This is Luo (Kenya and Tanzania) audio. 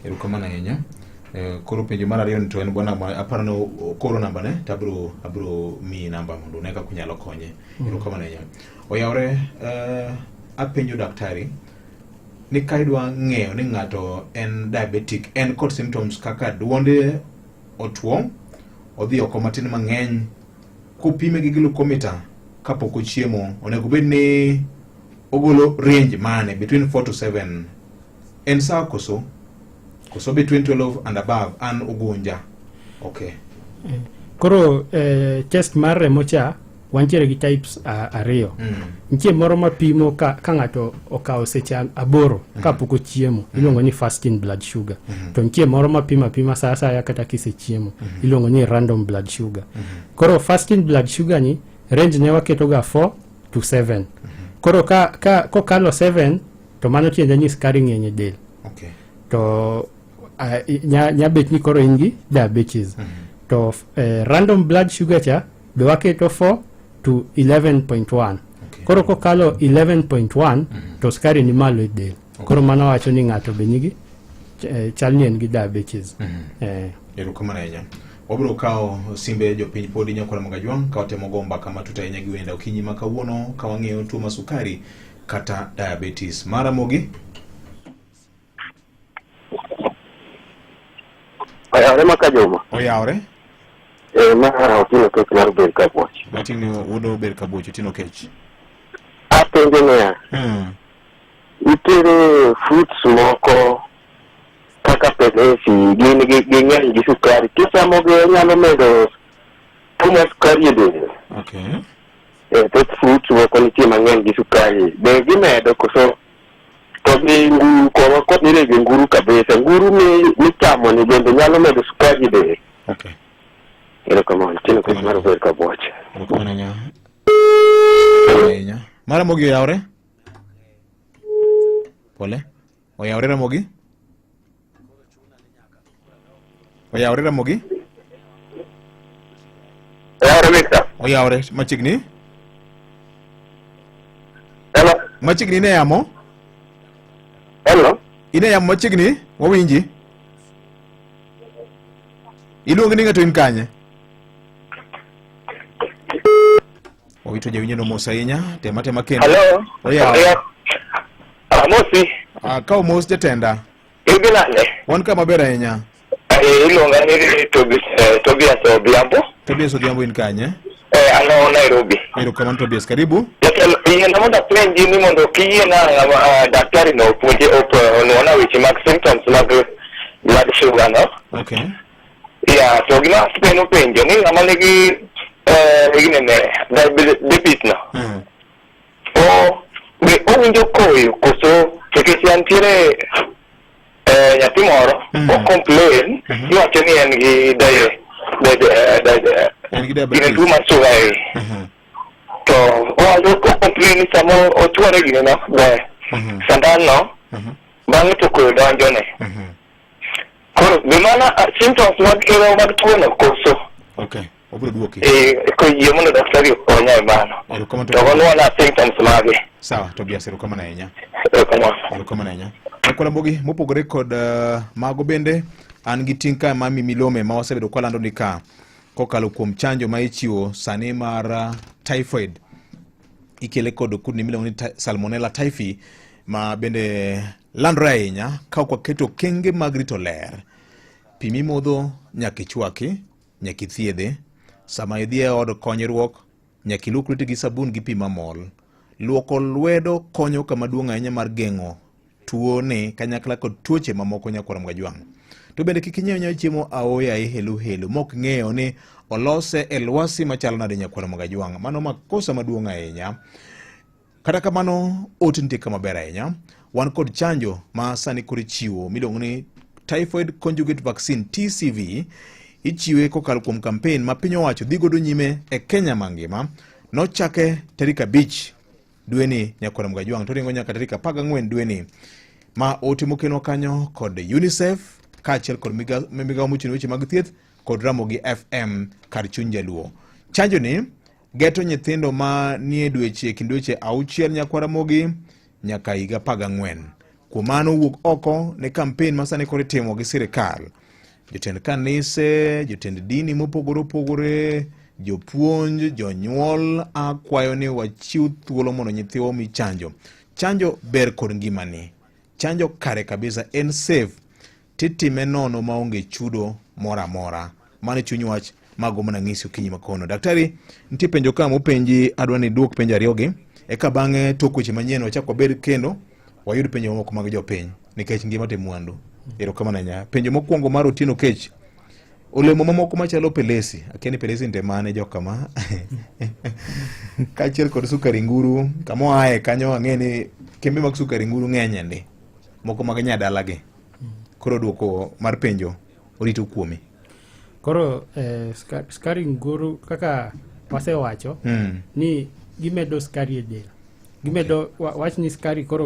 Erokamano ahinya. Koro penjo mar ariyo to en bwana aparo no koro namba ne abro mi namba mondo ne ka kunyalo konye. Erokamano ahinya. Oyawre apenjo daktari ni ka idwa ng'eyo ni ng'ato en diabetic en kod symptoms kaka duonde otuo, odhi oko matin mang'eny, kupime gi glucometer kapok ochiemo onego bed ni ogolo range mane between 4 to 7. En sawa koso between 12 and above an ugunja. Okay. Koro test mar remo cha wantiere gi types ariyo. Nitie moro mapimo ka ng'ato okawo seche 8 kapok ochiemo, iluongo ni fasting blood sugar. To nitie moro mapima saa asaya kata kisechiemo, iluongo ni random blood sugar. Koro fasting blood sugar ni range ne waketo ga 4 to 7. Koro ka kokalo 7 to mano tiende ni skari ng'eny e del. Okay. To nya bet ni koro ingi diabetes. To random blood sugar cha be waketo 4 to 11.1. Okay. Koro kokalo 11.1 to skari ni malo e del. Koro mano wacho ni ng'ato be nigi chalni en gi diabetes. Erokamano ahinya. Wabro kao simbe jopiny podi Nyakwar Magajwang ka watemo go mbaka matuta ahinya gi wenda okinyi ma kawuono ka wang'eyo tuo masukari kata diabetes. Mara Mogi. Oyawre Makajoma. Oyawre. Ma otino kech mar ber kabuoch. Matini udo ber kabuoch otino kech. Apenjo niya. Nitiere fruits moko kaka penesi gin ging'eny gi sukari. Kichamogi nyalo medo tumo sukari e del. Okay. Thoth fruits moko nitie mang'eny gi sukari. Be gimedo koso to gi nguru kowa kod nirege nguru kabisa. Nguru michamo ni bende nyalo medo sukari e del. Okay. Erokamano, tino kech mar ber kabuoch. Erokamano ahinya. Mara Mogi oyawre? Pole. Oyawre Ramogi? Oyawre Ramogi? Oyawre Victor. Oyawre machiegni? Hello. Machiegni ne yamo? Hello. Ine yamo machiegni? Wawinji? Iluongi ni ng'ato in kanye? Owito jawinjo mos ahinya, tema kendo. Hello. Oyawre. Mosi. Ka mos jatenda. Ibi nane? Wan ka maber ahinya. Ilonga ni Tobias Odhiambo. Tobias Odhiambo in kanye? Ano Nairobi. Erokamano Tobias, karibu. Yena mondo penji ni mondo kiyie na daktari no puonje onuona weche mag symptoms mag blood sugar no. Okay. Ya, to gima speno penjo ni ng'ama nigi diabetes no. Be owinjo koyo koso nikech antiere nyathi moro o complain iwacho ni en gi diabetes tuo mar sukari. To owacho ko complain ni samo otuore gine no be sandan no bang'e to koyo donjone. Koro be mana symptoms mag tuo no koso. Okay. Obro duoki. Ko yie mondo daktari okonya e mano. To onuona symptoms mage. Sawa, Tobias, erokamano ahinya. Erokamano ahinya. Nyakwar Mogi mopogore kod mago bende an gi ting' ka mami milome ma wasebedo kwalando ni ka kokalo kuom chanjo ma ichiwo sani mar typhoid ikele kod kudni miluongo ni Salmonella typhi ma bende landore ahinya ka ok waketo kenge mag rito ler. Pi mimodho nyaka ichwaki, nyaka ithiedhe. Sama idhi e od konyruok nyaka iluok lweti gi sabun gi pi mamol. Luoko lwedo konyo kama duong' ahinya mar geng'o tuo ni kanyakla kod tuoche mamoko Nyakwar Magajwang'. To bende kik inyiew chiemo aoya e helu mok ng'eyo ni olose e lwasi machalo nade Nyakwar Magajwang'. Mano makosa maduong' ahinya. Kata kamano ot nitie kama ber ahinya. Wan kod chanjo ma sani koro ichiwo miluongo ni Typhoid Conjugate Vaccine TCV. Ichiwe kokalo kuom campaign ma piny owacho dhi godo nyime e Kenya mangima. Nochake tarik 5 dweni Nyakwar Magajwang', to ringo nyaka tarik 14 dweni. Ma otimo kenwa kanyo kod UNICEF kaachiel kod migawo mochung' weche mag thieth kod Ramogi FM kar chuny Jaluo. Chanjo ni geto nyithindo ma nie dweche kind dweche 6 Nyakwar Mogi nyaka higa 14. Kuom mano wuok oko ne kampen ma sani koro itimo gi sirikal. Jotend kanise, jotend dini mopogore opogore, jopuonj, jonyuol akwayo ni wachiw thuolo mondo nyithiwa omi chanjo. Chanjo ber kod ngimani. Chanjo kare kabisa, en safe. Titime nono maonge chudo mora mora. Mano chuny wach mago mana ng'isi okinyi makono. Daktari, nitie penjo ka mopenji, adwa ni duok penjo ariyogi. Eka bang'e tok weche manyien wachak wabed kendo wayud penjo moko mag jopiny nikech ngima te mwandu. Erokamano ahinya. Penjo mokwongo mar Otieno Kech. Olemo mamoko machalo pelesi, akia ni pelesi nde mane jokama. Kaachiel kod sukari nguru, kama oaye kanyo ang'e ni kembe mag sukari nguru ng'eny ndi. Moko mag nyadalagi. Koro duoko mar penjo orito kuomi. Koro skari nguru kaka wasewacho ni gimedo skari e del. Gimedo wach ni skari koro